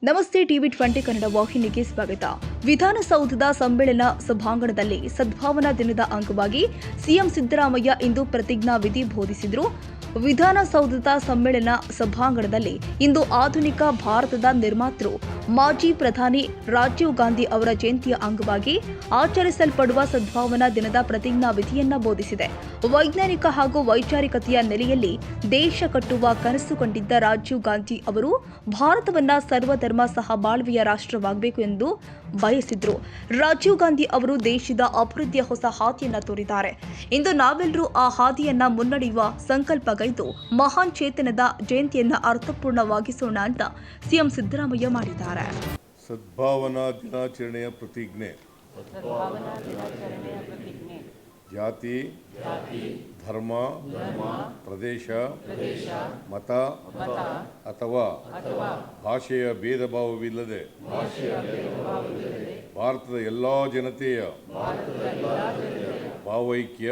ನಮಸ್ತೆ ಟಿವಿ20 ಕನ್ನಡ ವಾಹಿನಿಗೆ ಸ್ವಾಗತ. ವಿಧಾನಸೌಧದ ಸಮ್ಮೇಳನ ಸಭಾಂಗಣದಲ್ಲಿ ಸದ್ಭಾವನಾ ದಿನದ ಅಂಗವಾಗಿ ಸಿಎಂ ಸಿದ್ದರಾಮಯ್ಯ ಇಂದು ಪ್ರತಿಜ್ಞಾ ವಿಧಿ ಬೋಧಿಸಿದರು. ವಿಧಾನಸೌಧದ ಸಮ್ಮೇಳನ ಸಭಾಂಗಣದಲ್ಲಿ ಇಂದು ಆಧುನಿಕ ಭಾರತದ ನಿರ್ಮಾತೃ ಮಾಜಿ ಪ್ರಧಾನಿ ರಾಜೀವ್ ಗಾಂಧಿ ಅವರ ಜಯಂತಿಯ ಅಂಗವಾಗಿ ಆಚರಿಸಲ್ಪಡುವ ಸದ್ಭಾವನಾ ದಿನದ ಪ್ರತಿಜ್ಞಾ ವಿಧಿಯನ್ನ ಬೋಧಿಸಿದೆ. ವೈಜ್ಞಾನಿಕ ಹಾಗೂ ವೈಚಾರಿಕತೆಯ ನೆಲೆಯಲ್ಲಿ ದೇಶ ಕಟ್ಟುವ ಕನಸು ಕಂಡಿದ್ದ ರಾಜೀವ್ ಗಾಂಧಿ ಅವರು ಭಾರತವನ್ನ ಸರ್ವಧರ್ಮ ಸಹಬಾಳ್ವೆಯ ರಾಷ್ಟ್ರವಾಗಬೇಕು ಎಂದು ಬಯಸಿದ್ರು. ರಾಜೀವ್ ಗಾಂಧಿ ಅವರು ದೇಶದ ಅಭಿವೃದ್ಧಿಯ ಹೊಸ ಹಾದಿಯನ್ನ ತೋರಿದ್ದಾರೆ. ಇಂದು ನಾವೆಲ್ಲರೂ ಆ ಹಾದಿಯನ್ನ ಮುನ್ನಡೆಯುವ ಸಂಕಲ್ಪಗೈದು ಮಹಾನ್ ಚೇತನದ ಜಯಂತಿಯನ್ನ ಅರ್ಥಪೂರ್ಣವಾಗಿಸೋಣ ಅಂತ ಸಿಎಂ ಸಿದ್ದರಾಮಯ್ಯ ಮಾಡಿದ್ದಾರೆ. ಸದ್ಭಾವನಾ ದಿನಾಚರಣೆಯ ಪ್ರತಿಜ್ಞೆ. ಜಾತಿ, ಧರ್ಮ, ಪ್ರದೇಶ, ಮತ ಅಥವಾ ಭಾಷೆಯ ಭೇದ ಭಾವವಿಲ್ಲದೆ ಭಾರತದ ಎಲ್ಲಾ ಜನತೆಯ ಭಾವೈಕ್ಯ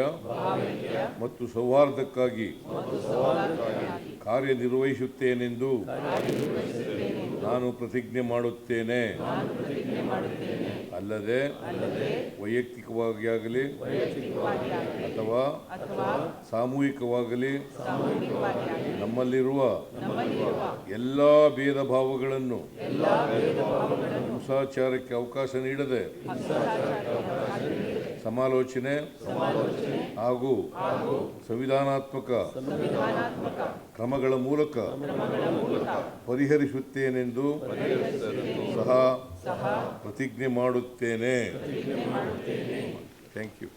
ಮತ್ತು ಸೌಹಾರ್ದಕ್ಕಾಗಿ ಕಾರ್ಯನಿರ್ವಹಿಸುತ್ತೇನೆಂದು ನಾನು ಪ್ರತಿಜ್ಞೆ ಮಾಡುತ್ತೇನೆ. ಅಲ್ಲದೆ ವೈಯಕ್ತಿಕವಾಗಿ ಆಗಲಿ ಅಥವಾ ಸಾಮೂಹಿಕವಾಗಲಿ ನಮ್ಮಲ್ಲಿರುವ ಎಲ್ಲ ಭೇದ ಭಾವಗಳನ್ನು ಹಿಂಸಾಚಾರಕ್ಕೆ ಅವಕಾಶ ನೀಡದೆ ಸಮಾಲೋಚನೆ ಹಾಗೂ ಸಂವಿಧಾನಾತ್ಮಕ ಕ್ರಮಗಳ ಮೂಲಕ ಪರಿಹರಿಸುತ್ತೇನೆಂದು ಸಹ ಪ್ರತಿಜ್ಞೆ ಮಾಡುತ್ತೇನೆ. Thank you.